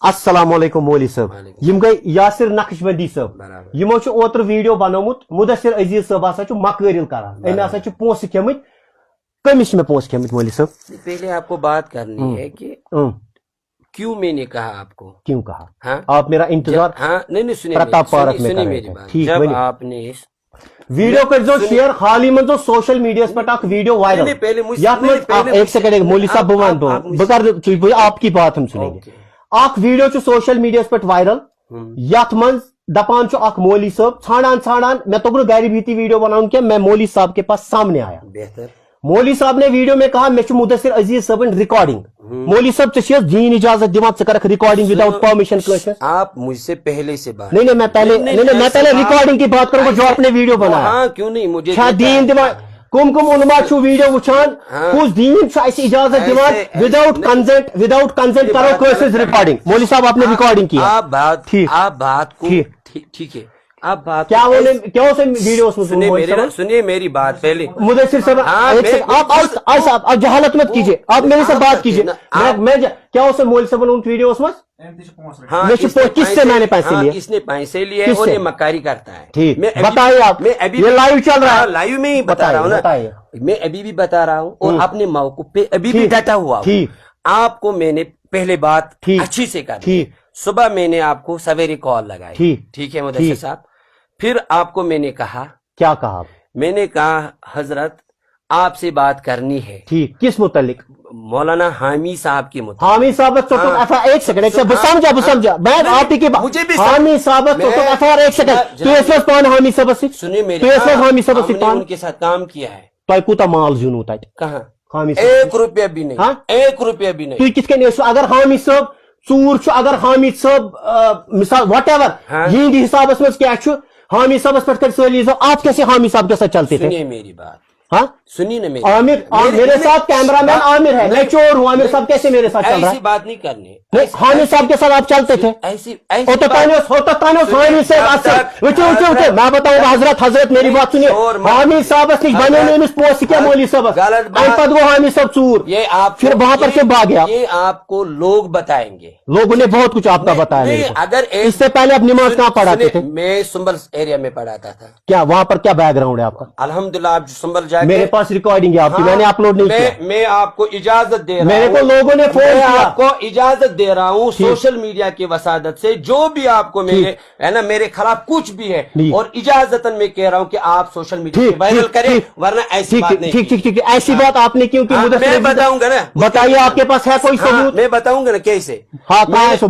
अस्सलाम वालेकुम मौली साहब यम गई यासिर नक्शबंदी साहब यमो ओतर वीडियो बनोमुत मुदस्सिर अजीज साहब हसा मकरिल करान अमे हसा पोस खेमित कमिस में पोस खेमित मौली साहब। पहले आपको बात करनी है कि क्यों मैंने कहा आपको, क्यों कहा? हाँ? आप मेरा इंतजार नहीं सुनिए प्रताप पार्क में सुनिए मेरी बात। जब आपने इस वीडियो कर जो शेयर हाल ही में जो सोशल मीडिया पर टाक वीडियो वायरल एक सेकंड मौली साहब बुमान दो बकर आपकी बात हम सुनेंगे। आख वीडियो चु सोशल मीडिया पर वायरल यथ मन दपान चु आख मौली साहब छाड़ान मैं तो गैर भीती वीडियो बनाऊं क्या मैं मौली साहब के पास सामने आया। बेहतर मौली साहब ने वीडियो में कहा मैं मुदस्सिर अजीज साहब रिकॉर्डिंग मौली साहब दीन इजाजत दिवान से करक रिकॉर्डिंग विदाउट परमिशन। आप मुझसे पहले से बात नहीं मैं पहले मैं पहले रिकॉर्डिंग की बात करूंगा जो आपने वीडियो बनाया। हाँ क्यों नहीं मुझे दीन दिवान कुम उलमा छु वीडियो वुचान कुछ दीन इजाजत दिवान विदाउट कंसेंट करो कोशिश रिकॉर्डिंग। मौली साहब आपने रिकॉर्डिंग की आप बात को ठीक है आप बात क्या से वीडियो सुनिए मेरी बात पहले मुदस्सिर साहब आप जहालत मत कीजिए आप मेरे से बात कीजिए मैं क्या उसे मौली साहब उन वीडियोस में किससे मैंने पैसे लिए? इसने पैसे लिए और ये मक्कारी करता है। ठीक बताइए आप। मैं अभी ये लाइव चल रहा है, लाइव में ही बता रहा हूँ ना, मैं अभी भी बता रहा हूँ और अपने मौक़िफ़ पे अभी भी डटा हुआ हूँ। आपको मैंने पहले बात अच्छी से कही, सुबह मैंने आपको सवेरे कॉल लगाई, ठीक है मुदस्सिर साहब। फिर आपको मैंने कहा, क्या कहा? मैंने कहा हजरत आपसे बात करनी है। ठीक, किस मुतल्लिक? मौलाना हामी साहब के मुताबिक। हामी साहब एक सेकंड समझा मैं आप ही की मुझे भी हामी साहब एक सेकंड तू कौन हामी साहब से सुनिए मेरी हामी साहब से कौन उनके साथ काम किया है तो कुता माल जुनू तक कहां हामी 1 रुपया भी नहीं। 1 रुपया भी नहीं। तू किसके नहीं अगर हामी साहब चूर अगर हामी साहब मिसाल वट एवर हिंद हिसाब में क्या हामी साहब पर आप कैसे हामी साहब के साथ चलते थे? सुनिए मेरी बात। हाँ सुनिए ना मेरी आमिर मेरे साथ कैमरामैन आमिर है, मैं चोर हूँ। आमिर साहब कैसे मेरे साथ चल रहा है? ऐसी बात नहीं करनी। हामिद साहब के साथ आप चलते थे ऐसी मैं बताऊंगा हजरत मेरी बात सुनिए। हामिद साहब बने पोस्ट क्या मौली साहब हामिद साहब चूर ये आप फिर वहां पर से भाग गया। ये आपको लोग बताएंगे, लोगों ने बहुत कुछ आपका बताया। अगर इससे पहले आप नमाज कहाँ पढ़ाते थे? मैं सुंबल एरिया में पढ़ाता था। क्या वहां पर क्या बैकग्राउंड है आपका? अल्हम्दुलिल्लाह आप सुंबल जाए मेरे पास रिकॉर्डिंग है आपकी, मैंने अपलोड नहीं किया। मैं आपको इजाजत दे रहा हूं, मेरे को लोगों ने फोन किया, आपको इजाजत दे रहा हूं सोशल मीडिया की वसादत से जो भी आपको मेरे है ना मेरे खिलाफ कुछ भी है और इजाजतन मैं कह रहा हूं कि आप सोशल मीडिया पे वायरल करें, वरना ऐसी बात नहीं। ठीक ऐसी बात आपने क्यों की? मैं बताऊंगा ना, बताइए आपके पास है कोई सबूत? मैं बताऊंगा ना कैसे।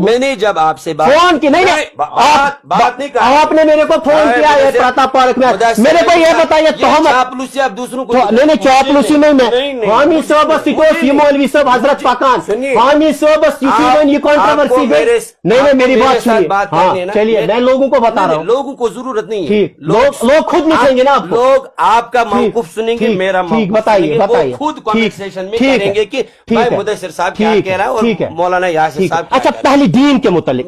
मैंने जब आपसे बात की नहीं बात नहीं कहा, आपने मेरे को फोन किया है प्रताप पार्क में, मेरे को ये बताइए तो हम चापलूसी आप दूसरों को नहीं चापलूसी में मैं हामिद साहब मौलवी साहब हजरत पाकान हामिद साहब ये कंट्रोवर्सी नहीं मेरी बात सुनिए। चलिए मैं लोगों को बता रहा हूँ, लोगों को जरूरत नहीं है, लोग खुद लिखेंगे ना, लोग आपका मौक़िफ़ सुनेंगे, मेरा मौक़िफ़ बताइए खुद कमेंट सेक्शन में करेंगे कि भाई मुदस्सिर साहब क्या कह रहा है और मौलाना यासिर साहब। अच्छा पहले दीन के मुतालिक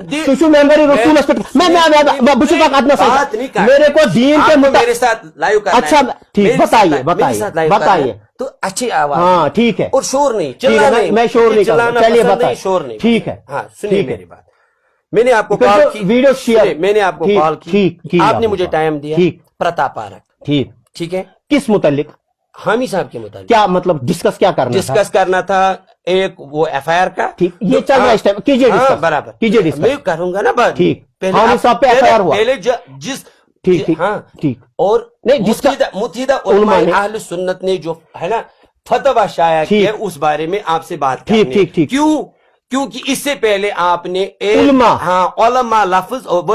मेरे को दीन के मेरे साथ लाइव करना। अच्छा ठीक बताइए तो अच्छी आवाज। हाँ ठीक है और शोर नहीं चिल्लाना नहीं, मैं शोर नहीं चिल्लाना, चलिए बताइए शोर नहीं। ठीक है हाँ सुनिए मेरी बात। मैंने आपको कॉल की वीडियो शेयर, मैंने आपको कॉल की, आपने मुझे टाइम दिया प्रताप पार्क। ठीक है किस मुतालिक? हामी साहब के मुताबिक। क्या मतलब डिस्कस क्या करना? डिस्कस करना था एक वो FIR का। ठीक ये चल रहा है इस टाइम, कीजिए बराबर कीजिए डिस्कस। मैं करूंगा ना बात। ठीक हामी साहब पे FIR हुआ पहले जिस ठीक हाँ ठीक और नहीं मुत्हिदा उलमा अहले सुन्नत ने जो है ना फतवा शाया किया उस बारे में आपसे बात करनी। ठीक क्योंकि इससे पहले आपने उलमा लफ्ज और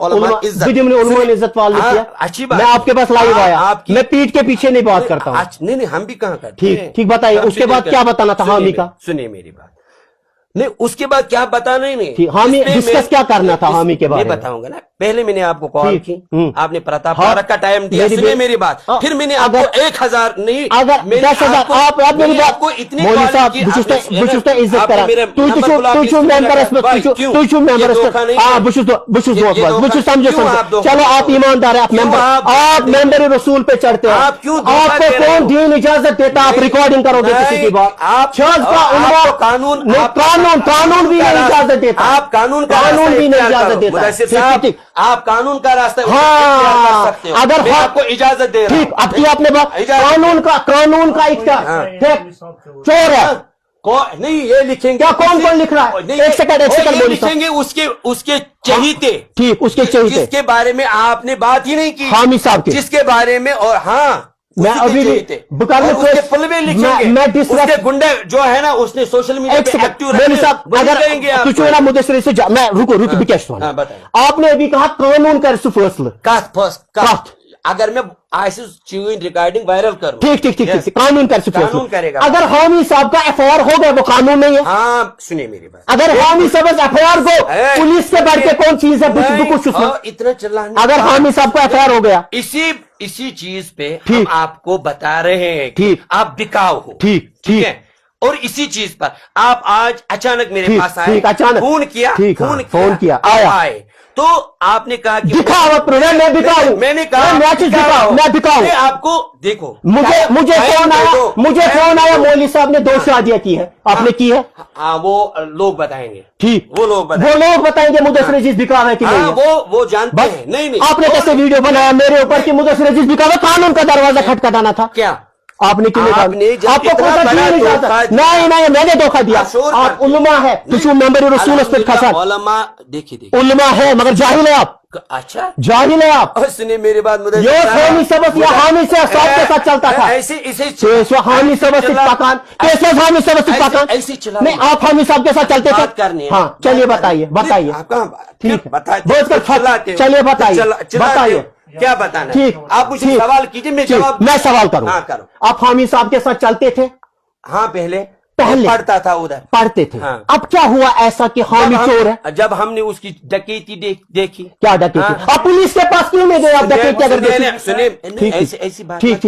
उलमा इज्जत वाले किया। अच्छी बात, मैं आपके पास लाइव आया, मैं पीठ के पीछे नहीं बात करता हूँ। नहीं हम भी कहाँ करते। ठीक बताइए उसके बाद क्या बताना था हामी का? सुनिए मेरी बात। नहीं उसके बाद क्या बताना ही नहीं, हामी डिस्कस क्या करना था हामी के बारे में बताऊंगा ना। पहले मैंने आपको कॉल की, आपने प्रताप पार्क का टाइम दिया, सुनिए मेरी बात। फिर मैंने आपको 1000 नहीं अगर 10,000 आप मेरी बात को इतनी इज्जत करा चलो आप ईमानदार है, आप मेंबर रसूल पे चढ़ते हैं, आपको कौन दीन इजाजत देता आप रिकॉर्डिंग करोगे किसी की बात? आप कानून कानून भी नहीं इजाजत देता, आप कानून भी नहीं इजाजत देता। मुदस्सिर साहब, आप कानून का रास्ता हाँ, कर सकते हो, अगर मैं आपको इजाजत दे रहा हूं। ठीक, अब की आपने बात, कानून का इख्तियार चोर है नहीं, ये लिखेंगे क्या? कौन लिख रहा है? एक सेकंड ये लिखेंगे उसके चहीते, ठीक, उसके चहीते जिसके बारे में आपने बात ही नहीं की, हामिद साहब के, जिसके बारे में, और हाँ मैं अभी भी उसके फलवे लिखेंगे, उसके गुंडे जो है ना, उसने सोशल मीडिया पे एक्टिव अगर मुदस्सिर से मैं रुको बिकेश आपने अभी कहा कानून कर फैसला, अगर मैं ऐसी चीज रिकॉर्डिंग वायरल करूं, ठीक, कानून कर कानून करेगा। अगर हामिद साहब का FIR हो गया, वो कानून नहीं है। हाँ, सुनिए मेरी बात, अगर हामिद साहब FIR को पुलिस के बढ़ के कौन चीज है कुछ इतना चिल्लाना, अगर हामिद साहब को FIR हो गया, इसी चीज पे हम आपको बता रहे हैं कि आप बिकाऊ हो, ठीक है, और इसी चीज पर आप आज अचानक मेरे पास आए, अचानक फोन किया आए, तो आपने कहा कि मैं बिकाऊ, मैंने कहा मैं बिकाऊ आपको, देखो मुझे फोन आया मौलवी साहब ने 2 शादियां की है, आपने की है? हाँ, वो लोग बताएंगे, ठीक, वो लोग बताएंगे मुदस्सिर अजीज बिकाऊ है कि नहीं है? वो जानते हैं। नहीं, आपने कैसे वीडियो बनाया मेरे ऊपर कि मुदस्सिर अजीज बिकाऊ है? कानून का दरवाजा खटखटाना था क्या? आपने क्यों आपको नहीं, मैंने धोखा दिया। आप उलमा है, मेंबर रसूल उलमा, देखिए उलमा है मगर जाहिल है आप। अच्छा, जाहिल है आप। सुनिए मेरी बात, मुझे हामिद सबक या हामिद से साहब के साथ चलता था, ऐसे हामिद सबक पाकान, कैसे हामिद सबक पाकान नहीं, आप हामिद साहब के साथ चलते थे? हाँ, चलिए बताइए ठीक है, चलिए बताइए क्या बताना? ठीक, आप मुझे सवाल कीजिए, मैं सवाल करूँ। करो। आप हामिद साहब के साथ चलते थे? हाँ, पहले पढ़ता था उधर, पढ़ते थे। हाँ। अब क्या हुआ ऐसा कि हामिद चोर है? जब हमने उसकी डकैती देखी। क्या डकैती? हाँ। आप पुलिस के पास क्यों नहीं गए? आप डकैती अगर सुनिए, ऐसी बात ठीक,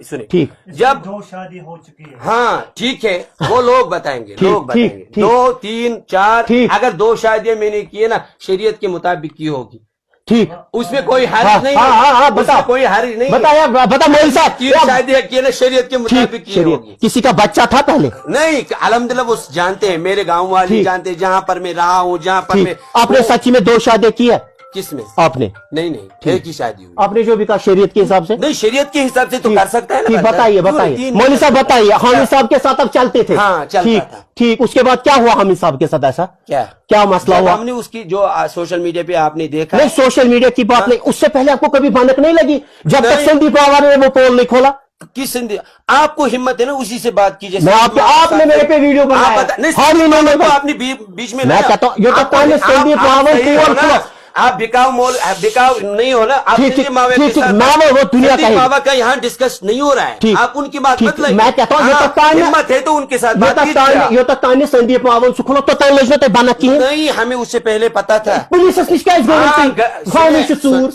सुनिए, ठीक, जब 2 शादी हो चुकी है, हाँ ठीक है, वो लोग बताएंगे, 2, 3, 4, अगर 2 शादियां मैंने की है ना, शरीयत के मुताबिक की होगी, ठीक, उसमें कोई हर्ज नहीं। हाँ, बता, कोई हर्ज नहीं, बता मौलवी साहब, 3 शादियां की ना, शरीयत के मुताबिक की होगी। किसी का बच्चा था पहले? नहीं, अल्हम्दुलिल्लाह वो जानते हैं, मेरे गाँव वाले जानते हैं, जहाँ पर मैं रहा हूँ, जहाँ पर मैं। आपने सच्ची में 2 शादियां की है? किसमें? आपने? नहीं, एक ही शादी हुई। आपने जो भी कहा शरीयत के हिसाब से? नहीं, शरीयत के हिसाब से तो कर सकता है ना। बताइए मौलवी साहब, बताइए। हामिद साहब के साथ अब चलते थे? हाँ, चलता था। ठीक, उसके बाद क्या हुआ हामिद साहब के साथ? ऐसा क्या मसला हुआ? हमने उसकी जो सोशल मीडिया पे आपने देखा। नहीं, सोशल मीडिया की बात नहीं, उससे पहले आपको कभी भनक नहीं लगी जब तक संदीप पवार ने वो पोल नहीं खोला? किस संदीप? आपको हिम्मत है ना उसी से बात कीजिए। मैं आपने मेरे पे वीडियो बनाया, आपने बीच में, मैं कहता हूँ संदीप पवार आप बिकाऊ नहीं हो ना, आप वो दुनिया का का यहाँ डिस्कस नहीं हो रहा है, आप उनकी बात मत लाइए। मैं कहता हूँ हिम्मत है तो उनके साथ संदीप पवार सुखलो तो बना की नहीं, हमें उससे पहले पता था। पुलिस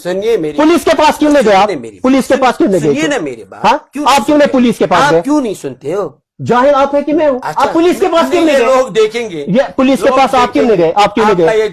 सुनिए मेरी, पुलिस के पास क्यों नहीं गए? पुलिस के पास क्यों नहीं गए? सुनिए ना मेरी बात, आप क्यों नहीं पुलिस के पास गए? क्यों नहीं सुनते हो? जाहिल आप है कि मैं हूँ? आप पुलिस के पास क्यों नहीं गए? लोग देखेंगे, ये पुलिस के पास आप क्यों नहीं गए? आप क्यों नहीं गए?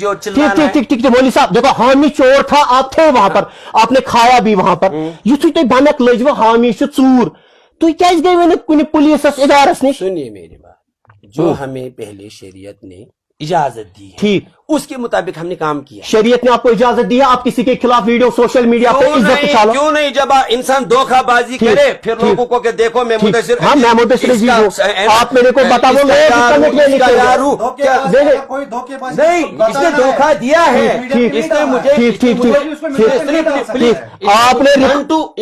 ठीक, मौलवी साहब देखो, हामिद चोर था, आप थे वहां पर, आपने खाया भी वहां पर, ये भनक लज हामिद चूर, तो क्या गए पुलिस इदारस नहीं? सुनिए मेरी बात, जो हमें पहले शरीयत ने इजाजत दी है, ठीक, उसके मुताबिक हमने काम किया। शरीयत ने आपको इजाजत दी है, आप किसी के खिलाफ वीडियो सोशल मीडिया पे इज्जत उछालो? क्यों नहीं? जब इंसान धोखाबाजी करे फिर लोगों को के देखो मैं मुदस्सिर, हाँ मैं मुदस्सिर अजीज हूं, आप मेरे को बता दो नहीं, इसने धोखा दिया है, इसने मुझे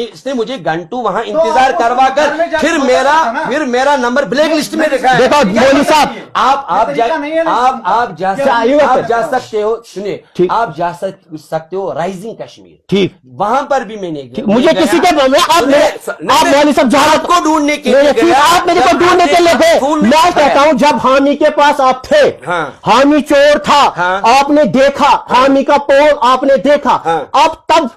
इसने मुझे घंटू वहां इंतजार करवा कर फिर मेरा नंबर ब्लैक लिस्ट में रखा है। देखो मौलवी साहब, आप जा सकते हो, सुनिए, आप जा सकते हो राइजिंग कश्मीर, ठीक, वहां पर भी मैंने मुझे किसी के आप मौलवी साहब आपको ढूंढने के लिए, आप मेरे को ढूंढने के लिए गए। मैं कहता हूँ जब हामी के पास आप थे, हामी चोर था, आपने देखा, हामी का पोल आपने देखा, अब तब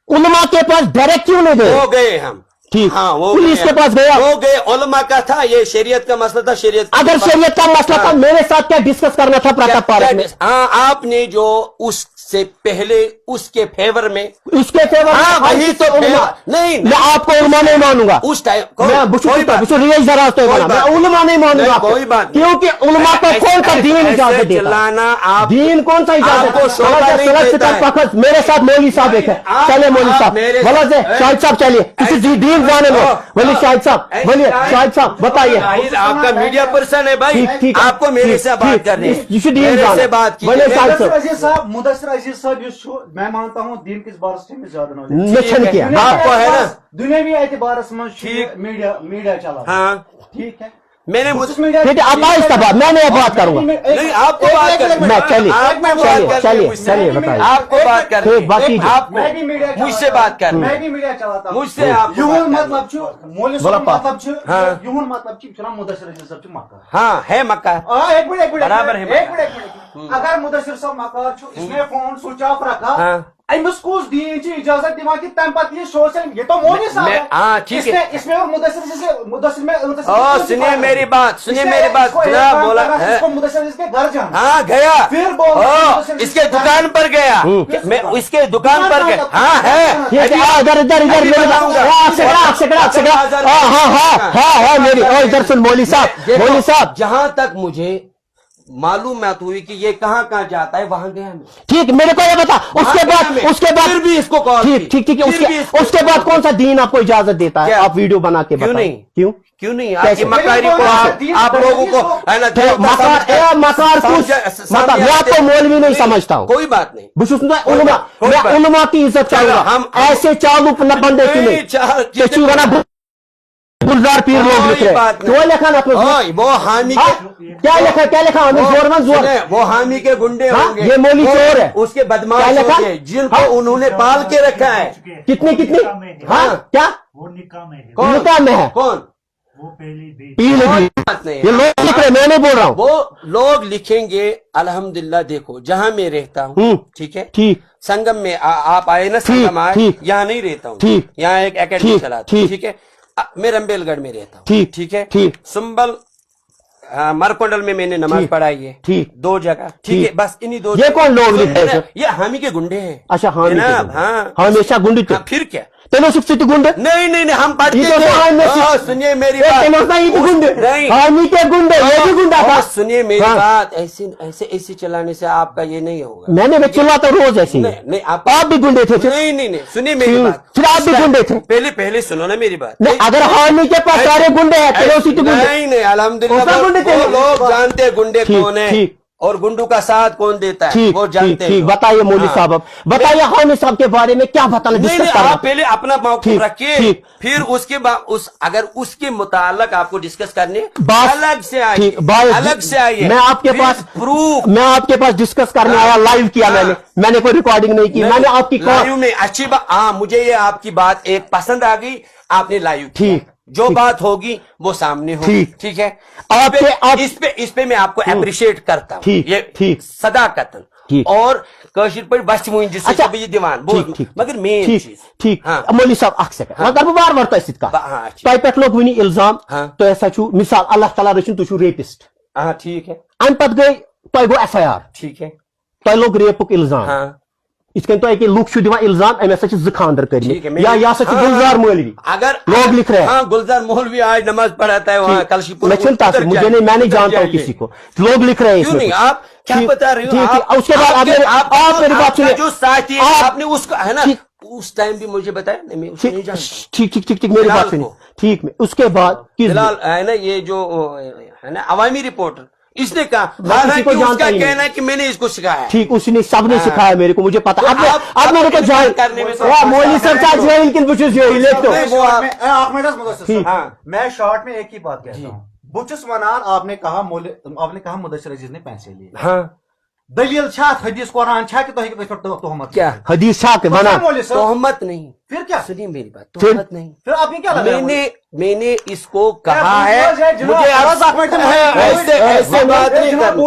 उलमा के पास डायरेक्ट क्यों नहीं गए? हो गए हम, ठीक, हाँ वो पुलिस के पास गया, वो गए, उलमा का था, ये शरीयत का मसला था, शरीयत अगर शरीयत का मसला था मेरे साथ क्या डिस्कस करना था प्रताप पार्क में? हाँ, आपने जो उससे पहले उसके फेवर में, उसके फेवर, हाँ वही तो नहीं, मैं आपको उलमा नहीं मानूंगा उस टाइम मैं उलमा नहीं मानूंगा, कोई बात, क्योंकि उलमा को कौन सा दीन इजाजत देता है? दीन कौन सा इजाजत देता? मेरे साथ मौलवी साहब एक है, चले मौलवी साहब, बोला से शाहिद साहब चलिए, किसी दीन जाने लो, बोलिए शाहिद साहब, बोलिए शाहिद साहब बताइए। आपका मीडिया पर्सन है भाई, आपको मेरे से बात करनी है, बात बोलिए शाहिद साहब। मुदस्सिर अजीज साहब, मैं मानता हूँ दीन किस बार में ज्यादा नॉलेज किया आपको है ना, दुनियावी एतबार मीडिया चला, हाँ ठीक है, मैंने ठीक है, आप आहिस्ता बात, मैं नहीं बात करूंगा, नहीं आपको बात करनी, मैं चलिए बताइए, आपको बात करनी, आपको मुझसे बात करनी, मैं भी मीडिया चलाता हूँ, मुझसे आप मतलब यूं मतलब चुना मुदस्सिर अजीज साहब मक्का, हाँ है मक्का, एक मिनट बराबर है, एक मिनट, अगर मुदस्सिर साहब मक्का इसने फोन स्विच ऑफ रखा, अमिस कुछ दीन की इजाजत दिवा कि तम पत ये सोशल, ये तो मौलवी साहब है, हाँ ठीक है, इसमें और मुदस्सिर में सुनिए मेरी बात, ना बोला है, मुदस्सिर के घर जाना, हाँ गया, फिर बोल इसके दुकान पर गया, मैं इसके दुकान पर गया, हाँ है, इधर इधर इधर हाँ मेरी, इधर सुन मौलवी साहब, जहां तक मुझे मालूमात हुई कि ये कहाँ जाता है, वहां गया मैं, ठीक, मेरे को ये बता, उसके बाद फिर भी इसको कॉल, ठीक उसके बाद कौन सा दीन आपको इजाजत देता है आप वीडियो बना के? क्यों नहीं, क्यों नहीं आपकी मकारी को, आप लोगों को है ना, मकार मैं आपको मौलवी नहीं समझता हूँ, कोई बात नहीं, मैं उलमा की इज्जत चाहूंगा, हम ऐसे चालू न बंदे की गुलजार पीर लोग लिख रहे, वो लिखा ना वो हामी क्या लिखा जोर वो हामी के गुंडे होंगे, ये मौलवी चोर है, उसके बदमाश होंगे जिनको उन्होंने पाल के रखा है, कितनी हाँ क्या वो निकाह में है, कौन वो पहली ये लोग लिख रहे, मैं नहीं बोल रहा हूँ, वो लोग लिखेंगे। अल्हम्दुलिल्लाह देखो जहाँ मैं रहता हूँ, ठीक है, ठीक, संगम में आप आए ना, संगम आए, यहाँ नहीं रहता हूँ, यहाँ एक एकेडमी चलाता हूँ, ठीक है, मैं रंबेलगढ़ में रहता हूँ, ठीक है, सुंबल मरकोंडल में मैंने नमाज पढ़ाई है, ठीक, 2 जगह, ठीक है, बस इन्हीं 2। ये कौन लोग लिख रहे हैं? ये हामी के गुंडे हैं। अच्छा हामी, हाँ हमेशा गुंडे, फिर क्या, तेनो शिक्षित गुंडे नहीं हम पढ़ते थे, सुनिए मेरी बात, नहीं हामी के गुंडे, ये भी गुंडा था, सुनिए मेरी बात, ऐसे चलाने से आपका ये नहीं होगा, मैंने चिल्लाता रोज ऐसे, नहीं आप भी गुंडे थे, नहीं सुनिए मेरी बात, फिर आप भी गुंडे थे, पहले सुनो ना मेरी बात, अगर हामी के पास सारे गुंडे हैं, नहीं अल्हम्दुलिल्लाह लोग जानते हैं गुंडे कौन है और गुंडू का साथ कौन देता है, वो जानते हैं। बताइए मौलवी साहब, बताइए हामी साहब के बारे में क्या बताना, आप पहले अपना मौक़िफ़ रखिए, फिर उसके बाद अगर उसके मुताल्लिक आपको डिस्कस करने अलग से आइए, मैं आपके पास प्रूफ, मैं आपके पास डिस्कस करने आया, लाइव किया मैंने कोई रिकॉर्डिंग नहीं की, मैंने आपकी लाइव में अच्छी बात, हाँ मुझे ये आपकी बात एक पसंद आ गई, आपने लाइव, ठीक, जो बात होगी वो सामने होगी, ठीक है, इस पे मैं आपको अप्रिशिएट करता हूँ, ये ठीक सदाकतन, और कशिर पर बस मुझे जिससे भी दीवान बोल, मगर मेन चीज ठीक, मौलवी साहब अक्स मगर बार बार तो तय पे लोग वन इल्जाम, तो ऐसा मिसाल अल्लाह ताला रचिन तुम रेपिस्ट, ठीक है, अम पे गई तय गो FIR, ठीक है, तय लोग रेपुक इल्जाम, इस लूक इल्जाम अमे खानदर कर, गुलजार मौलवी, अगर लोग लिख रहे हैं, गुलजार मौलवी आज नमाज पढ़ाता है वहाँ कलशीपुर, मुझे नहीं, मैं नहीं जानता हूँ किसी को, लोग लिख रहे हैं, आप क्या बता रहे हो, उसके बाद आप मेरी बात सुनिए, जो साथी है आपने उसको है ना, उस टाइम भी मुझे बताया नहीं, ठीक मेरी बात सुनिए, ठीक, उसके बाद फिलहाल है ना ये जो है ना अवामी रिपोर्टर, इसने कहा उसका कहना है कि मैंने इसको सिखाया, ठीक, उसने सबने सिखाया मेरे को, मुझे पता, अब मेरे को जान करने में मौलवी साहब, मैं शॉर्ट में एक ही बात कहता हूँ, बुचस वनान आपने कहा मुदस्सिर अजीज ने पैसे लिए, हाँ दलील हदीस कुरान कि तोहमत, क्या हदीस तोहमत नहीं, फिर क्या? सुनिए मेरी बात, फिर? तोहमत नहीं, फिर आपने क्या लगाया? मैंने इसको कहा है, मुझे मुझे ऐसे बात नहीं करनी।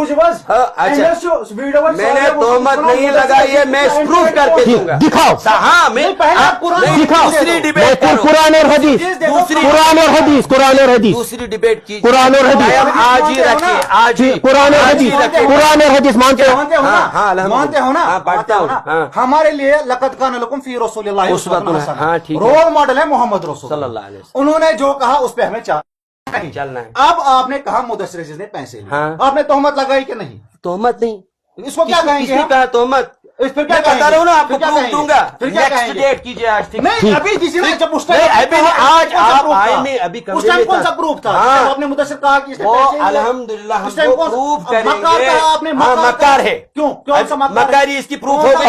अच्छा, मैंने तोहमत नहीं लगाई है, मैं प्रूफ करके दूंगा। दिखाओ। हाँ, मैं आपको दिखाओ। दूसरी डिबेट करो, कुरान और हदीस, दूसरी कुरान और हदीस, कुरान और हदीस, दूसरी डिबेट की कुरान और हदीस, आज ही रखिए, आज ही कुरान और हदीस, कुरान और हदीस मानते हो? मानते हो ना? हाँ, मानते हो ना? हाँ, पढ़ता हूँ, हाँ। हमारे लिए लक़द कान लकुम फी रसूलिल्लाहि उस्वतुन हसना, हाँ, ठीक है। रोल मॉडल है मोहम्मद रसूल सल्लल्लाहु अलैहि वसल्लम। उन्होंने जो कहा उस पे हमें चलना है। अब आपने कहा मुदस्सिर अजीज ने पैसे लिए, हाँ। आपने तोहमत लगाई कि नहीं? तोहमत नहीं, इसको क्या कहेंगे किसने हम? कहा तोहमत? इस फिर क्या मैं बता कहेंगे? रहा हूँ ना, आपको फिर क्या प्रूफ कहेंगे? दूंगा। फिर क्या नेक्स्ट कहेंगे? डेट कीजिए आज, ठीक है? नहीं, अभी किसी ने जब उस टाइम नहीं, अभी नहीं, आज आप आए नहीं, अभी उस कमरे टाइम में कौन था। सा प्रूफ था? हाँ। जब आपने मुदस्सिर कहा कि इसने वो पैसे लिए। अल्हम्दुलिल्लाह उस टाइम हमको कौन सा- प्रूफ मक्कार करेंगे। कहा आपने, हाँ, मक्कार मक्कार कहा। है। क्यों? कौन सा मक्कार है? मक्कारी इसकी प्रूफ कौन हो सा गई।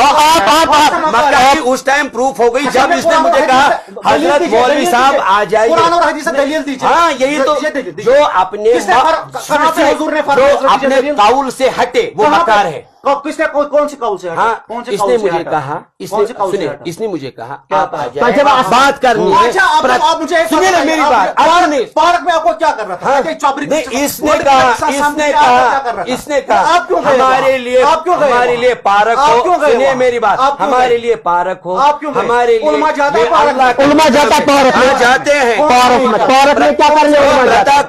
मक्कार? मक्कारी उस टाइम प्रूफ हो गई जब इसने मुझे कहा हजरत मौलवी साहब आ जाइए। कुरान और हदीस से दलील दीजिए। हाँ, यही तो जो अपने कहाँ पे हुजूर ने जो फरमाया अपने काउल से हटे वो मक्कार है। किसने कौन सी कौल से हटा? हाँ, कौन से इसने कौल से मुझे हटा? कहा, कौन से कौल से सुनिए, हटा? इसने मुझे कहा क्या आप आ कहा? जाए, जब आप बात करनी है। अच्छा, आप मुझे एक सुनिए ना बात मेरी बताइए, बात, आप आपने पार्क में आपको क्या कर रहा था? हाँ, कि चौबरी नहीं, के इसने साथ कहा, सामने इसने आप क्या कर कहा, रहा था? इसने कहा आप क्यों गए हमारे वहाँ? लिए, आप क्यों गए हमारे वहाँ? लिए पार्क आप हो। क्यों गए सुनिए वहाँ? मेरी बात, आप क्यों हमारे गए? लिए पार्क हो, आप क्यों गए? हमारे लिए उलमा जाता है ये पार्क अल्लाह में? का- उलमा जाता है पार्क में? हाँ, जाते हैं पार्क में, पार्क में क्या करने उलमा जाता है?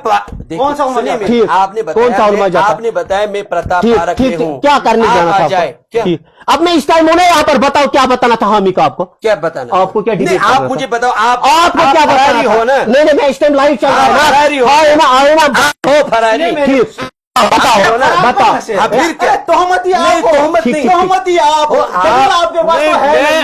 कौन सा उलमा सुनिए जाता है? मेरी- ठीक, आपने कौन सा उलमा बताया, जाता है? आपने बताया मैं प्रताप ठीक पार्क में ठीक हूँ, क्या करने आप जाना आ था जाए। आपको? क्या ठीक, अब मैं इस टाइम हूं ना यहाँ पर, बताओ क्या बताना था हामी का आपको? क्या बताना? आपको क्या नहीं, डिबेट आप करना मुझे था? बताओ, आपको क्या फरारी बताना हो था? ना? नहीं नहीं, मैं इस टाइम लाइव चल रहा है ना, फरारी हो। आओ ना, आओ ना, हो फरारी। ठीक, बताओ ना, बताओ। अब फिर क्या? तोहमत ही नहीं, आपको, तोहमत नहीं। तोहमत ही आप, दलील आपके पास तो है नहीं।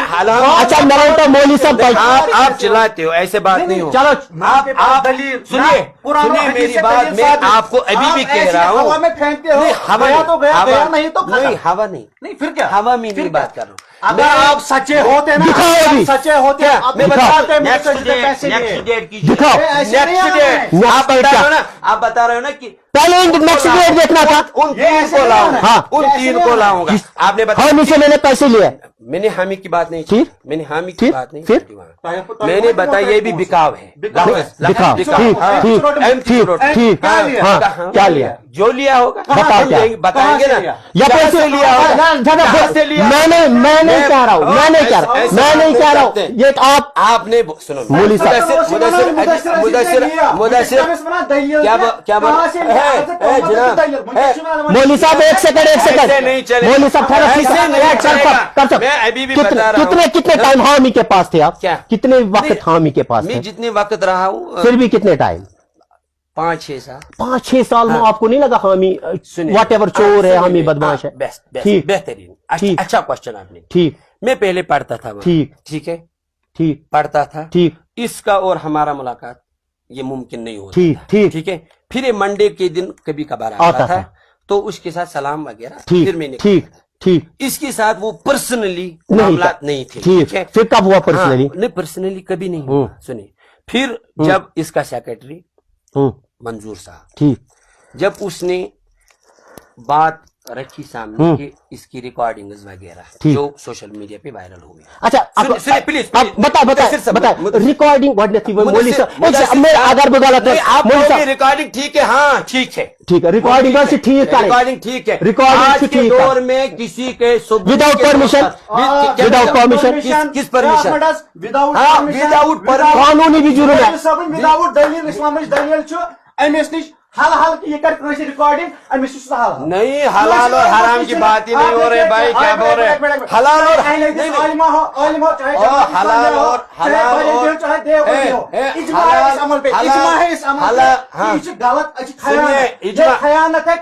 अच्छा नरोटा मौलवी साहब भाई, आप चिल्लाते हो, ऐसे बात नहीं हो। चलो आप दलील सुनिए, सुनिए मेरी बात, मैं आपको अभी भी कह रहा हूँ। हवा में फेंकते हो, नहीं, हवा गया नहीं, तो गया, हवा गया नहीं तो खत्म। नहीं, हवा नहीं, नहीं फिर क्या? हवा में फिर नहीं क्या? बात कर रहा हूँ। अगर आप सच्चे होते ना, दिखाओ अभी। सच्चे होते, आप मैं बताते नेक्स्ट मुझसे पैसे लिए। डेट कीजिए। दिखाओ। नेक्स्ट ऐसे नहीं डेट है। आप बता रहे हो ना, आप बता रहे हो ना कि पहले नेक्स्ट डेट देखना था। उन ये तीन ऐसे को नहीं लाऊंगा, है। हाँ। उन ये ऐसे तीन नहीं को है। लाऊंगा। आपने बताया हामी से मैंने पैसे लिए, मैंने हामी की बात नहीं की, फिर? मैंने हामी की फिर? बात नहीं फिर? की वहाँ। मैंने बताया ये भी बिकाव है। बिकाव है। दिखाओ, ठीक हाँ, ठीक empty ठीक road। ठीक, क्या लिया? हाँ क्या लिया? जो लिया होगा बताओ हम क्या? देंगे, बताएंगे कहाँ ना। से लिया? या कहाँ पैसे से लिया होगा? कहाँ से लिया? मैं नहीं कह रहा हूँ, मैं नहीं कह रहा, ऐसे मैं नहीं कह रहा हूँ, करते हैं। ये आप आपने सुनो मौलवी साहब। मुदस्सिर क्या बोल मौलवी साहब एक सेकंड ऐसे नहीं चलेगा। मौलवी साहब ठहरो, ऐसे नहीं कर चलेगा। सकते। मैं अभी भी बता रहा हूँ। कितने टाइम हामी के पास थे आप? क्या? कितने वक्त हामी के पास मैं थे? जितने वक्त रहा हूँ फिर भी कितने टाइम? 5-6 साल। 5-6 साल में आपको नहीं लगा हामी वट एवर चोर है, हामी बदमाश है? ठीक, बेहतरीन, ठीक। अच्छा क्वेश्चन आपने। ठीक मैं पहले पढ़ता था वहाँ। ठीक ठीक है, ठीक पढ़ता था। ठीक इसका और हमारा मुलाकात ये मुमकिन नहीं होता ठीक था। ठीक ठीक है, फिर ये मंडे के दिन कभी कभार आता आता था, था। तो उसके साथ सलाम वगैरह ठीक फिर मैंने ठीक ठीक इसके साथ वो पर्सनली नहीं मामला था। नहीं थे। ठीक है, फिर कब हुआ पर्सनली? हाँ, नहीं पर्सनली कभी नहीं हुआ। सुनिए, फिर जब इसका सेक्रेटरी मंजूर साहब, ठीक जब उसने बात रखी सामने कि इसकी रिकॉर्डिंग्स वगैरह ठीक। जो सोशल मीडिया पे वायरल हुई। अच्छा सुनिए, प्लीज, आप बता रिकॉर्डिंग मौलवी साहब मैं अगर गलत है आप मौलवी साहब, रिकॉर्डिंग ठीक है, हाँ ठीक है, ठीक है रिकॉर्डिंग से ठीक है, रिकॉर्डिंग ठीक है। रिकॉर्डिंग आज से के ठीक है। दौर में किसी के विदाउट परमिशन, विदाउट परमिशन, किस परमिशन? विदाउट हाँ, विदाउट परमिशन कानूनी भी जुर्म है। विदाउट दलील इस्लाम दलील अमिस निश हल हल की ये कर रिकॉर्डिंग अमिस हल नहीं, हलाल और हराम की बात ही नहीं हो रही भाई, क्या बोल रहे हैं? हलाल और आलिमा हो चाहे हलाल और हलाल और चाहे देव हो, इज्मा है इस अमल पे, इज्मा है इस अमल पे, गलत खयानत है,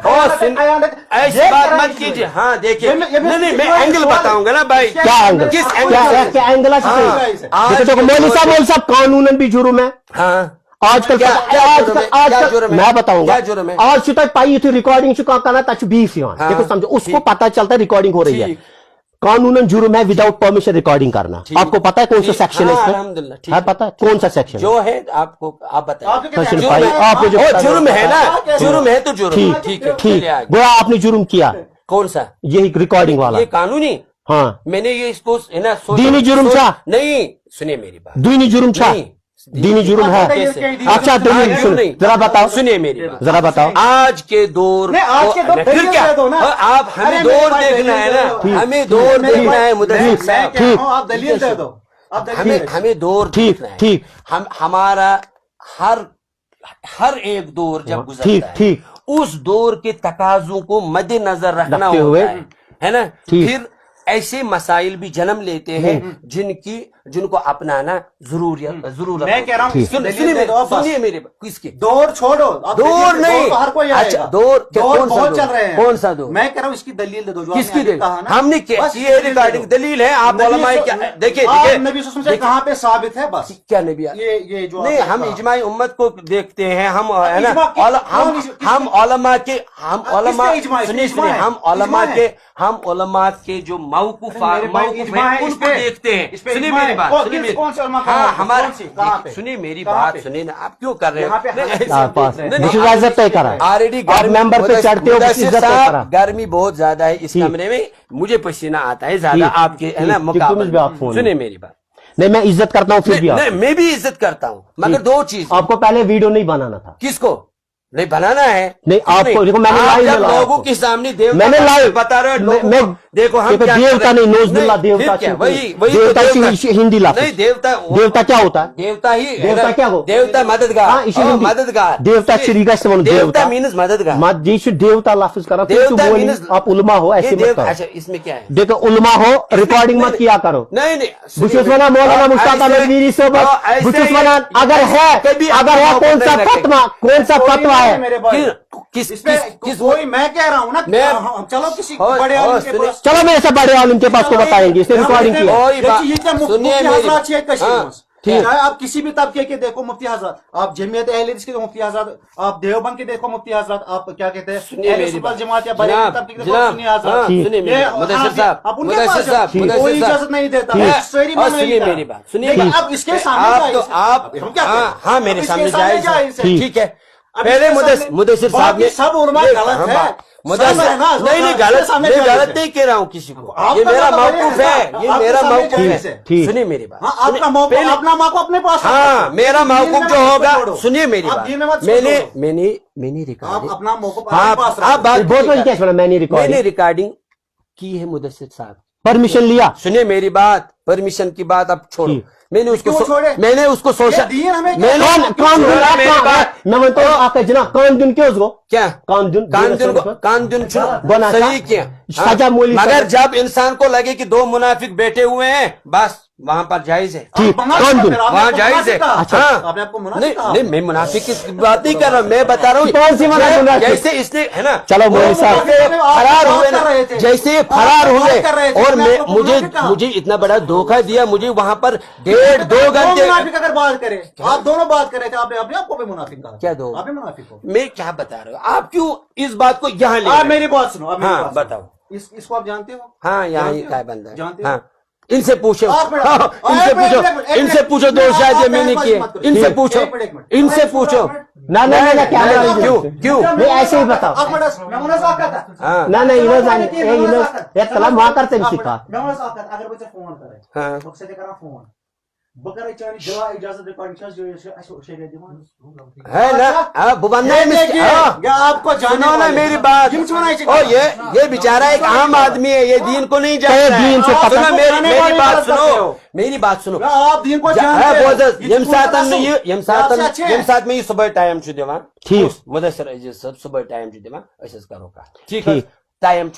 खयानत ऐसी बात मत कीजिए। हाँ देखिए, नहीं मैं एंगल बताऊंगा ना भाई। क्या एंगल? किस क्या एंगल है? मौलवी साहब कानूनन भी जुर्म है। हाँ, आजकल आजकल मैं बताऊंगा, क्या जुर्म है? आज तक पाई थी रिकॉर्डिंग करना तक 20 देखो समझो, उसको पता चलता है रिकॉर्डिंग हो रही है। कानूनन जुर्म है विदाउट परमिशन रिकॉर्डिंग करना। आपको पता है कौन सा सेक्शन है इसमें? अल्हम्दुलिल्लाह, पता है कौन सा सेक्शन जो है आपको, आप बताइए। सेक्शन 5 आप मुझे जुर्म है ना, जुर्म है तो जुर्म। ठीक है, ठीक, गोया आपने जुर्म किया, कौन सा? यही रिकॉर्डिंग वाला। ये कानूनी हाँ मैंने ये इसको है ना दीनी जुर्म था नहीं, सुनिए मेरी बात, दीनी जुर्म था दीनी जुर्म है। अच्छा दलील सुन जरा बताओ, सुनिए मेरी बात, जरा बताओ। आज के दौर आज के दौर फिर क्या दो ना, आप हमें दौर देखना है ना, हमें दौर देखना है मुदस्सिर साहब, ठीक। आप दलील दे दो, आप हमें दौर ठीक देखना है। ठीक हमारा हर एक दौर जब गुजरता ठीक है ठीक उस दौर के तकाजों को मद्देनजर रखना रखते हुए, होता है ना। ठीक। फिर ऐसे मसाइल भी जन्म लेते हैं जिनको अपनाना जरूरत मैं कह रहा हूँ सुनिए मेरे किसके दौर छोड़ो, दौर नहीं, हर कोई अच्छा दौर बहुत चल रहे हैं, कौन सा दौर, मैं कह रहा हूँ इसकी दलील दे दो, किसकी दलील, हमने ये रिकॉर्डिंग दलील है, आप उलमाए क्या देखिए नबी से कहाँ पे साबित है, बस क्या नबी ये जो नहीं, हम इजमाई उम्मत को देखते हैं, हम है ना हम उलमा के हम उलमा के जो मौकूफ है उनको देखते हैं। सुनिए मेरी बात, सुनिए मेरी बात, सुनिए ना, आप क्यों कर रहे हो इज्जत तय करा ऑलरेडी मेंबर पे चढ़ते हो, इज्जत तय करा। गर्मी बहुत ज्यादा है इस कमरे में, मुझे पसीना आता है ज्यादा आपके है ना मुकाबले। सुनिए मेरी बात, नहीं मैं इज्जत करता हूँ फिर भी नहीं मैं भी इज्जत करता हूँ, मगर दो चीज, आपको पहले वीडियो नहीं बनाना था। किसको नहीं बनाना है, नहीं आपको देखो मैंने आप लाइव जब में लोगों के सामने देवता मैंने लाइव बता रहे हो, मैं देखो हम क्या देवता नहीं, नोज़बिल्लाह देवता देवता हिंदी लाफ नहीं, देवता क्या होता है, देवता ही देवता क्या हो, देवता मददगार, मददगार, देवता शरीका से देवता मीन्स मददगार, जी देवता लाफिज करा, देवता मीन्स आप उलमा हो ऐसे मत करो। अच्छा इसमें क्या है, देखो उलमा हो, रिकॉर्डिंग मत किया करो। नहीं बुशुस्वाना मौलाना मुश्ताक अहमद मीरी साहब बुशुस्वाना अगर है कौन सा फतवा है, किस वही मैं कह रहा हूँ ना, चलो किसी बड़े आलिम के पास, चलो मेरे से बड़े आलिम के पास को बताएंगे, इसने रिकॉर्डिंग की। सुनिए चाहे आप किसी भी तबके के देखो मुफ्ती हजरत, आप जमीयत अहले हदीस के मुफ्ती हजरत, आप देवबंद के देखो मुफ्ती हजरत, आप क्या कहते हैं जमात या बड़े तबके के देखो सुन्नी हजरत, मुदस्सिर साहब कोई इजाजत नहीं देता। सुनिए मेरी बात, सुनिए आप इसके सामने आप हाँ मेरे सामने जायज, ठीक है। पहले मुदस्सिर साहब ने सब उलमा गलत है, नहीं गलत नहीं कह रहा हूँ किसी को, ये मेरा मौकूफ है, ये मेरा मौकूफ है। सुनिए मेरी बात, आपका मौकूफ अपना मौकूफ अपने पास, हाँ मेरा मौकूफ जो होगा, सुनिए मेरी बात, मैंने रिकॉर्डिंग अपना मौकूफ मैंने रिकॉर्डिंग की है मुदस्सिर साहब, परमिशन लिया। सुनिए मेरी बात, परमिशन की बात अब छोड़ो, मैंने उसको सोचा कानून क्यों उसको क्या कानून सही किया, मगर जब इंसान को लगे कि दो मुनाफिक बैठे हुए हैं बस वहाँ पर जायज है, ठीक वहाँ जायज है। अच्छा नहीं मैं मुनाफिक की बात नहीं कर रहा हूँ, मैं बता रहा हूँ जैसे इसने है ना, चलो मौलवी साहब फरार हुए ना, जैसे फरार हुए और मुझे इतना बड़ा धोखा दिया, मुझे वहाँ पर 1.5-2 घंटे अगर बात करें, आप दोनों बात कर रहे थे, आपने अपने आपको भी मुनाफिक कहा, क्या दो आप भी मुनाफिक हो, मैं क्या बता रहा हूँ, आप क्यों इस बात को यहाँ ले, आप मेरी बात सुनो, हाँ बताओ, इसको आप जानते हो, हाँ यहाँ का बंदा है, जानते हो, हाँ इनसे पूछो, इनसे पूछो दो शायद ये मैंने किए, इनसे पूछो ना कैमरा क्यों ऐसे ही बताओ ना एक कलाम वहाँ करते हैं सीखा अगर बच्चा फोन करे फोन बकर इजाजत है ना, आपको जानो ना मेरी बात, और ये बेचारा एक आम आदमी है, ये दीन को नहीं जानता है, मेरी बात सुनो, आप दीन को साथ में सुबह टाइम दिवा, ठीक मुदस्सिर सब सुबह टाइम दिवा करो का, ठीक है टाइम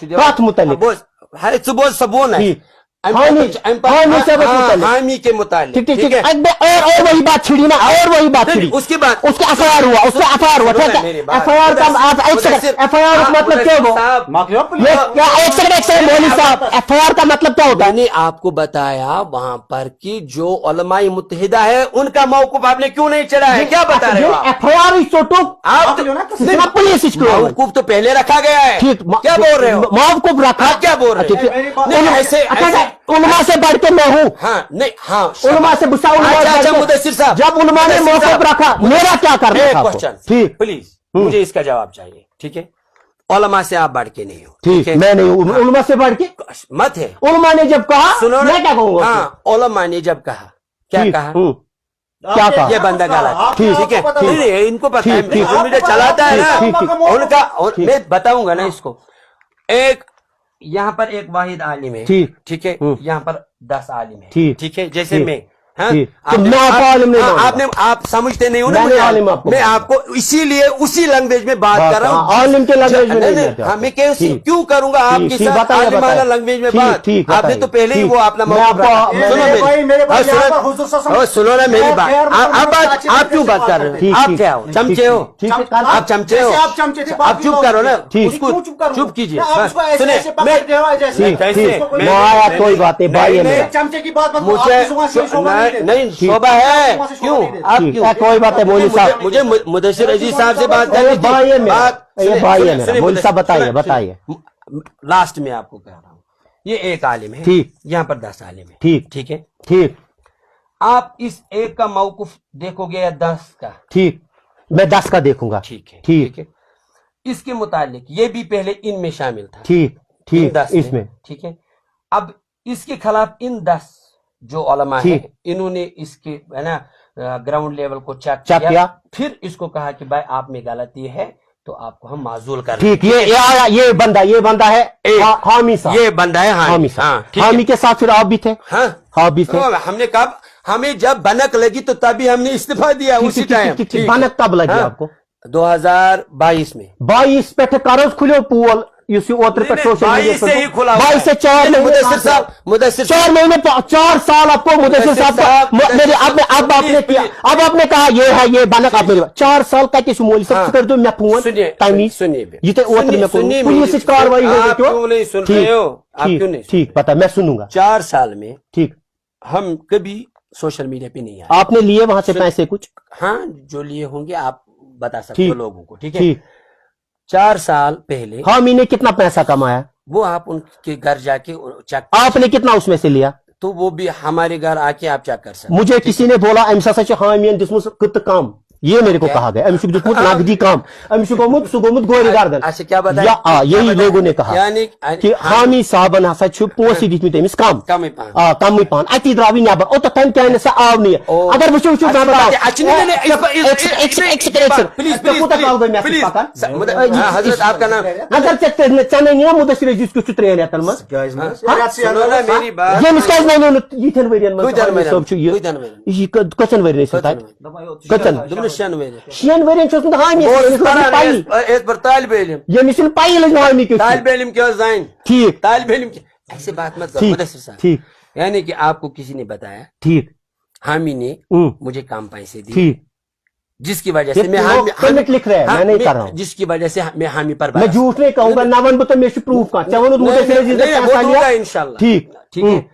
सुबह सबून है हामी के मुतालिक, ठीक है, और वही बात छिड़ी ना, और वही बात छिड़ी, उसके बाद उसके एफआईआर हुआ, एफआईआर का मतलब क्या हुआ, एक सेकंड मौलवी साहब, एफआईआर का मतलब क्या होता है, मैंने आपको बताया वहाँ पर कि जो उलमाए मुत्तहिदा है उनका मौकूफ आपने क्यों नहीं चढ़ा है, क्या बता रहे हो एफआईआर पुलिस मौकूफ तो पहले रखा गया है, ठीक क्या बोल रहे हो, मौकूफ रखा, क्या बोल रहे हो, ऐसे उलमा से बढ़ के मैं हूँ, हाँ नहीं हाँ उलमा से मुदस्सिर साहब, जब उलमा ने मौकूफ रखा मेरा क्या करना था, क्वेश्चन ठीक प्लीज मुझे इसका जवाब चाहिए, ठीक है। उलमा से आप बढ़ के नहीं हो। ठीक है, मैं नहीं हूँ उलमा से बढ़ के, मत है। उलमा ने जब कहा सुनो मैं क्या कहूँगा? हाँ, उलमा ने जब कहा क्या कहा? क्या कहा? ये बंदा गलत। ठीक है, नहीं इनको पता है, ठीक, जो मुझे चलाता है ना उनका, मैं बताऊंगा ना इसको। एक यहाँ पर एक वाहिद आलिम है, ठीक है, यहाँ पर 10 आलिम है, ठीक है, जैसे मैं, हाँ, आपने आप समझते नहीं हो ना मुझे, मैं आपको इसीलिए उसी लैंग्वेज में बात कर रहा हूँ, आलिम के लैंग्वेज में। हाँ, मैं क्यों करूंगा आपके साथ आलिमाना लैंग्वेज में बात? आपने तो पहले ही वो अपना सुनो ना मेरी बात। आप क्यों बात कर रहे हो? आप क्या हो? चमचे हो? आप चमचे हो? आप चुप करो ना, उसको चुप कीजिए। सुने, कोई बात नहीं भाई, चमचे की बात मुझे नहीं शोभा है। क्यों आप क्यों? कोई बात है मौलवी साहब, मुझे मुदस्सिर अजीज साहब से बात करनी थी। भाई है मेरा, मौलवी साहब बताइए। लास्ट में आपको कह रहा हूँ, ये एक आलिम है, ठीक, यहाँ पर 10 आलिम है, ठीक, ठीक है, ठीक। आप इस एक का मौकुफ देखोगे या 10 का? ठीक, मैं 10 का देखूंगा। ठीक है, ठीक है। इसके मुतालिक ये भी पहले इनमें शामिल था। ठीक, ठीक, इसमें ठीक है। अब इसके खिलाफ इन 10 जो उलमा है, इन्होंने इसके है ना ग्राउंड लेवल को चेक किया, फिर इसको कहा कि भाई आप में गलती है तो आपको हम माजूल कर। ठीक, ये बंदा है हामी साहब, ये बंदा है हामी साहब। हामी के साथ फिर आप भी थे? हाँ भी थे। हमने कब, हमें जब बनक लगी तो तभी हमने इस्तीफा दिया उसी टाइम। बनक कब लगी आपको? 2022 में। 22 पे कर्ज खुलो पोल ओतर पे सोशल मीडिया से ही खुला, 22 से 4 महीने, मुदस्सिर 4 महीने 4 साल आपको मुदस्सिर साहब मेरे अब आपने किया, अब आपने कहा ये है ये बनक, आप मेरे 4 साल का किस मोल सब कर दो मैं फोन तमीज सुनिए ये ओतर में पुलिस कार्रवाई होगी। क्यों नहीं सुन रहे हो आप? क्यों नहीं? ठीक, पता, मैं सुनूंगा। 4 साल में ठीक, हम कभी सोशल मीडिया पे नहीं आए। आपने लिए वहां से पैसे कुछ? हाँ, जो लिए होंगे आप बता सकते हो लोगों को, ठीक है। 4 साल पहले हामी ने कितना पैसा कमाया? वो आप उनके घर जाके चेक, आपने कितना उसमें से लिया? तो वो भी हमारे घर आके आप चेक कर सकते। मुझे किसी ने बोला अमसा हामी दिसमुत काम, ये मेरे को कहा गया, अमिश दिसमुत नगदी काम, अमिश गोमुत सुगोमुत गोरी गार्डन। अच्छा, क्या बताया? यही लोगों ने कहा यानी कि हामी साहबन हसा पोसी दित अमिस कम कम पान अति द्रावी नबर ओ तो तम क्या से आव नहीं। अगर वो मैं हजरत आपका नाम अगर चने नहीं मुदस्सिर अजीज को 3 रेतन में मेरी बात ये मिसकाज नहीं यथन वरियन में सब छु ये कचन वरियन से कचन 6 वरियन छस हामी ये मिशन पाई लग हामी के तालिब इल्म क्यों जाइन? ठीक, तालिब इल्म ऐसे बात मत करो मुदस्सिर साहब। ठीक, यानी कि आपको किसी ने बताया, ठीक, हामी ने मुझे काम पैसे दिए, ठीक, जिसकी वजह से मैं हामी लिख रहे हैं, मैं नहीं कर रहा हूं, जिसकी वजह से मैं हामी पर मैं झूठ नहीं कहूंगा। नावन तो मैं प्रूफ का चावल मुदस्सिर अजीज ने पैसा लिया इंशाल्लाह। ठीक, ठीक है।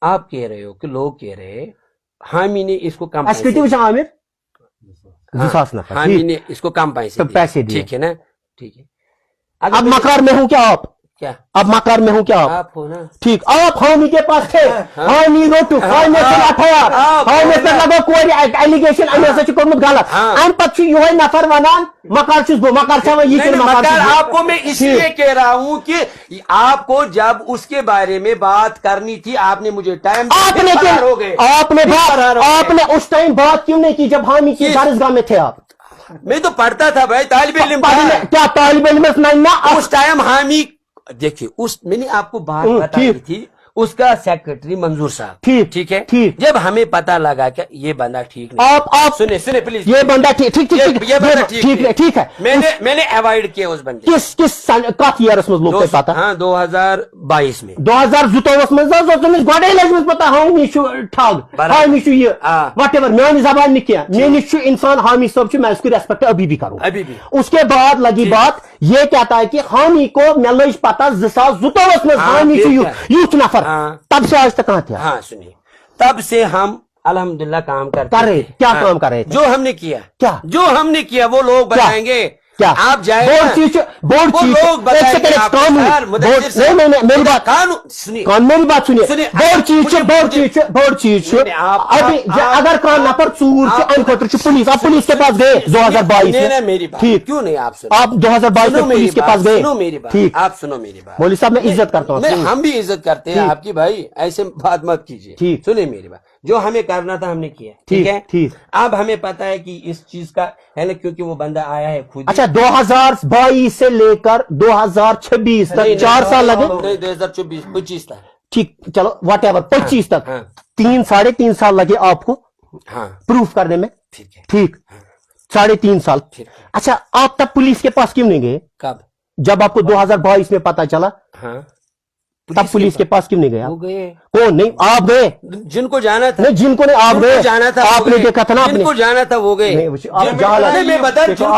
आप कह रहे हो कि लोग कह रहे हैं हामी ने इसको काम एसकेटिव आमिर हामी ने इसको कम पैसे दिए, ठीक है ना? ठीक है। अब मकार में हूँ क्या आप? क्या अब मकार में हूँ क्या आप हो ना? ठीक, आप हामी के पास थे, हामी रोटू हामी से अठायार हामी पे लगो कोई एलिगेशन अमे से कोमुत गलत अन पक्ष यो है नफर वनान मकार छुस बो मकार छवा ये के मकार आपको मैं इसलिए कह रहा हूं कि आपको जब उसके बारे में बात करनी थी आपने मुझे टाइम आपने उस टाइम बात क्यों नहीं की जब हामी की दरगाह में थे आप? मैं तो पढ़ता था भाई, तालिब इल्म क्या तालिब इल्म नहीं ना? उस टाइम हामी देखिए मैंने आपको बात बताई थी, उसका सेक्रेटरी मंजूर साहब, ठीक है, ठीक। जब हमें पता लगा कि ये बंदा ठीक नहीं, आप सुने प्लीज, ये बंदा ठीक ये बंदा ठीक है, मैंने अवॉइड किया उस बंदे। किस कत ईयरस में लोग पता? हाँ, 2022 में 2022 में गोडे लजमत पता हामी ठग हामी ये व्हाटएवर मेरी जबान नहीं किया मेरी इंसान हामी सब मैं उसकी रेस्पेक्ट अभी भी करूँ, अभी भी। उसके बाद लगी बात ये कहता है कि हामी को मैं लज पता 2022 में हामी यूथ नफर, तब से आज तक कहाँ थे? हाँ सुनिए, तब से हम अल्हम्दुलिल्लाह काम कर रहे। क्या काम कर रहे थे? जो हमने किया, क्या जो हमने किया वो लोग बताएंगे। क्या आप जाए बोर्ड चीज लोग बताएंगे आपको, सर, मुदस्सिर साहब, नहीं मेरी बात कानून सुनिए, मेरी बात सुनिए सुनिए, बोर्ड चीज अभी अगर कान नफर चूर अम खुद पुलिस आप पुलिस के पास गए 2022 में मेरी बात ठीक क्यों नहीं आप सुनो, आप 2022 में पुलिस के पास गए सुनो मेरी बात, ठीक आप सुनो मेरी बात, मौलवी साहब मैं इज्जत करता हूँ हम भी इज्जत करते हैं आपकी भाई, ऐसे बात मत कीजिए, ठीक। सुनिए मेरी बात, जो हमें करना था हमने किया, ठीक है, ठीक। अब हमें पता है कि इस चीज का है ना, क्योंकि वो बंदा आया है खुद। अच्छा 2022 से लेकर 2026 तक 4 साल लगे, नहीं 2024-25 तक, ठीक चलो वट एवर 25 तक 3-3.5 साल लगे आपको प्रूफ करने में, ठीक है, ठीक 3.5 साल। अच्छा आप तब पुलिस के पास क्यों नहीं गए? कब? जब आपको 2022 में पता चला, तब पुलिस के पास क्यों नहीं गया? वो गए, कौन? नहीं आप गए, जिनको जाना था, नहीं जिनको नहीं आप गए, जाना था, आपने देखा था ना, आपने जिनको जाना था वो गए, मैं बता जिनको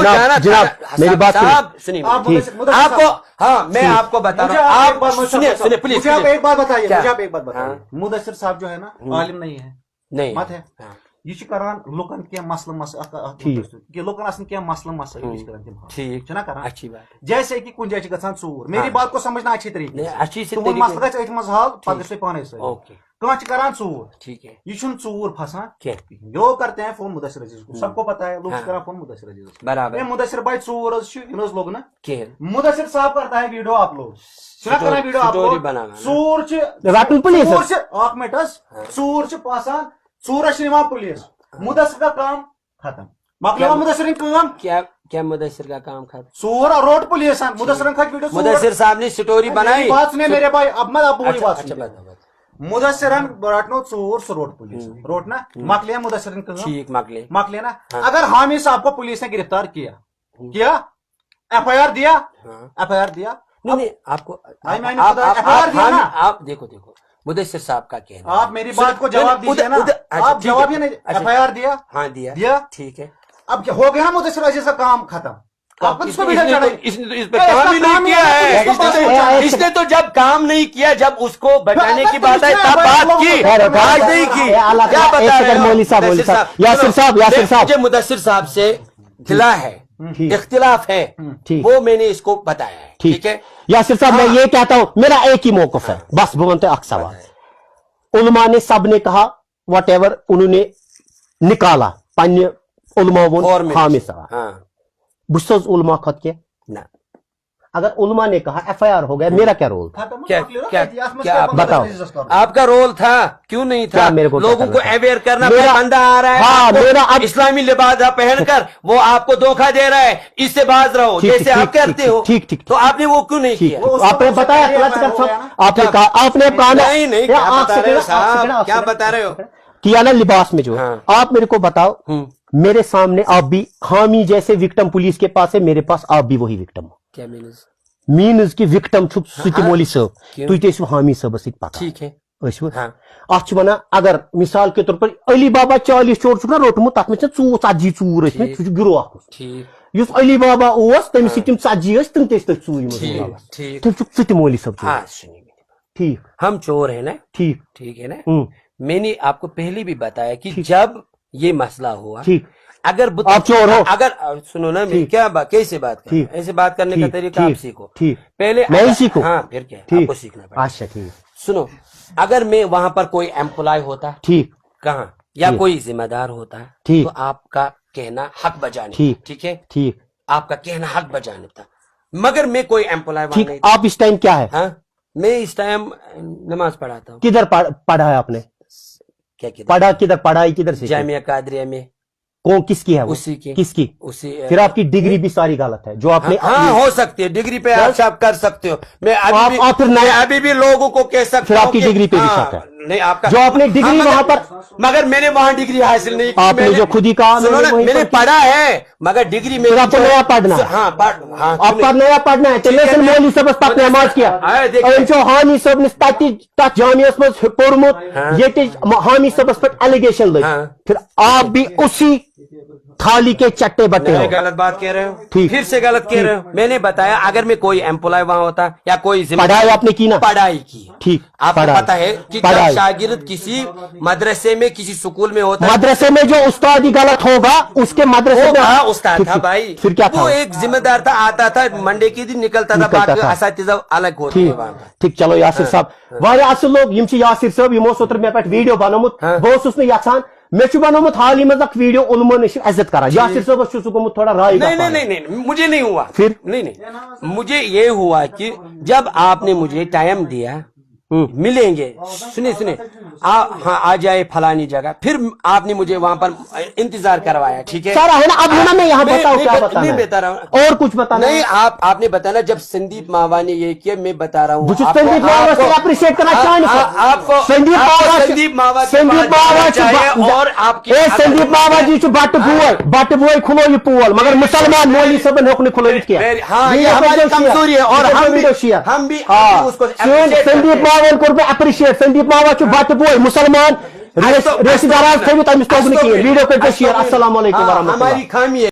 जाना था, मेरी बात सुनिए आपको, हाँ मैं आपको बता रहा हूँ, आप सुनिए प्लीज, मुझे आप एक बात बताइए, मुझे आप एक बात बताइए, मुदस्सिर साहब जो है ना आलिम नहीं है, नहीं मत है, ये करान लुकन क्या मसला लुकन आसन क्या मसला मसला ठीक ना करान, अच्छी बात, जैसे कि कुछ जाए गसान चूर, मेरी बात को समझना अच्छी तरीके से, अच्छी से मसला गज मज हाल पगस पाने से कह करान चूर, ठीक है, ये चूर फंसान जो करते हैं फोन मुदस्सिर अजीज को, सबको पता है लोग करान फोन मुदस्सिर अजीज को, बराबर मुदस्सिर भाई चूर लोग ना मुदस्सिर साहब करता है वीडियो आप लोग वीडियो आप चूर पासान चूर पुलिस मुदस्सिर का काम खत्म, मकला मुदस्सिर काम क्या मुदस्सिर का काम खत्म, चूर रोड पुलिस मुदस्सिर का वीडियो, मुदस्सिर साहब ने स्टोरी बनाई, बात सुनिए मेरे भाई, अब मैं आप पूरी बात सुनिए, मुदस्सिर रटनो चूर रोड पुलिस रोड ना मकले मुदस्सिर ठीक मकले ना, अगर हामिद साहब को पुलिस ने गिरफ्तार किया FIR दिया नहीं आपको आप देखो मुदस्सिर साहब का कहना, आप मेरी बात को जवाब दीजिए ना, आप जवाब ही नहीं, FIR दिया, हाँ दिया ठीक है, अब हो गया ना मुदस्सिर अजीज का काम खत्म, इसने तो जब काम नहीं किया, जब उसको बचाने की बात है तब बात की, आज नहीं की, क्या बता रहे मुझे मुदस्सिर साहब से गिला है, इख्तिलाफ है, वो मैंने इसको बताया है, ठीक है यासिर साहब, मैं ये कहता हूं मेरा एक ही मौकफ है, बस बोलते अक सवाल उलमा ने सब ने कहा वट एवर उन्होंने निकाला पन्ने उलमा वो हामिद साहब बुस उलमा खत के ना, अगर उलमा ने कहा FIR हो गया, मेरा क्या रोल था? क्या आप बताओ, आपका रोल था क्यों नहीं था? मेरे को लोगों को अवेयर करना, बंदा आ रहा है, हाँ, मेरा अब इस्लामी लिबास पहनकर वो आपको धोखा दे रहा है, इससे बाज रहा हो जैसे आप करते हो, ठीक, तो आपने वो क्यों नहीं किया? आपने बताया, आपने कहा नहीं क्या बता रहे हो किया ना लिबास में जो, आप मेरे को बताओ, मेरे सामने आप भी हामी जैसे विक्टिम पुलिस के पास है, मेरे पास आप भी वही विक्टिम हो, क्या मीनस की विक्टिम मोली सब तुम हामी सब पता, ठीक है अत अगर मिसाल के तौर पर अली बाबा 40 चोर ना रोटमुत तथ में 40 चूर गिरोह अली बाबा तमिस तम 40 तम चूर मोली सब, ठीक हम चोर है ना, ठीक है ना, मैंने आपको पहले भी बताया कि जब ये मसला हुआ, ठीक अगर आप चोर हो, अगर सुनो ना, मैं कैसे बात कर, ऐसे बात करने का तरीका आप सीखो, पहले मैं ही सीखूं, हाँ फिर क्या आपको सीखना पड़ेगा। अच्छा ठीक, सुनो, अगर मैं वहां पर कोई एम्प्लॉय होता, ठीक कहाँ या कोई जिम्मेदार होता है, ठीक तो आपका कहना हक बजाने, ठीक है, ठीक आपका कहना हक बजाने था, मगर मैं कोई एम्प्लॉय, ठीक आप इस टाइम क्या है? मैं इस टाइम नमाज पढ़ाता हूँ। किधर पढ़ा है आपने? क्या पढ़ा किधर, पढ़ाई किधर से? जामिया कादरिया में। कौन किसकी है वो? उसी की। किसकी? उसी। फिर आपकी डिग्री भी सारी गलत है जो आपने। हाँ हो सकती है डिग्री पे आप कर सकते हो। मैं अभी भी लोगों को कह सकता हूँ फिर आपकी डिग्री पे भी शक है। नहीं आपका जो आपने डिग्री वहां पर, मगर मैंने वहां डिग्री हासिल नहीं की। आपने जो खुद ही कहा मैंने पढ़ा है मगर डिग्री में आपको नया पढ़ना है। हाँ आपका नया पढ़ना है। चले मौलवी सब नमाज किया हामी सब तथ जामियस मज पोर्मुत ये हामी सबस पे एलिगेशन लग। फिर आप भी उसी थाली के चट्टे बट्टे हो। गलत बात कह रहे हो, ठीक। फिर से गलत कह रहे हो। मैंने बताया अगर मैं कोई एम्प्लॉय वहां होता या कोई पढ़ाई आपने की ना? पढ़ाई की। ठीक, आपको पढ़ाई। पता है कि जब पढ़ाई। शागिर्द किसी मदरसे में किसी स्कूल में होता है, मदरसे में जो उस्ताद ही गलत होगा उसके मदरसे वो में कहाँ उस्ताद था भाई? फिर क्या था? वो एक जिम्मेदार था, आता था मंडे के दिन निकलता था, बाकी असातिज़ा अलग होते हैं वहाँ पे। ठीक, चलो यासिर साहब वारिया असल लोग यम छी यासिर साहब यमो सोतर मे पे वीडियो बनोमुत बहुत सुस न यछान मे छु बनोमुत हाल ही में वीडियो उलमन इज्जत करा यासिर साहब छु सुगमुत थोड़ा राय नहीं, मुझे नहीं हुआ। फिर नहीं, मुझे ये हुआ कि जब आपने मुझे टाइम दिया मिलेंगे, सुनिए हाँ आ जाए फलानी जगह, फिर आपने मुझे वहां पर इंतजार करवाया, ठीक है सारा है ना। अब ना मैं यहाँ बताऊँ क्या बताना नहीं बता रहा हूँ और कुछ बताना नहीं, आपने बताना जब संदीप मावा ने ये किया, मैं बता रहा हूँ संदीप मावा से अप्रिशिएट करना आपको संदीप मावा चाहिए और आपके संदीप मावा जी बट बुए खुलो ये पोल मगर मुसलमान मौलवी सब ने खुलो किया। हाँ, ये हमारी कमजोरी है और हम भी उसको संदीप मावन को अप्रिशिएट संदीप मावा बट बुए मुसलमान रिश्तेदार वीडियो कर शेयर। अस्सलाम वालेकुम। हमारी खामी है।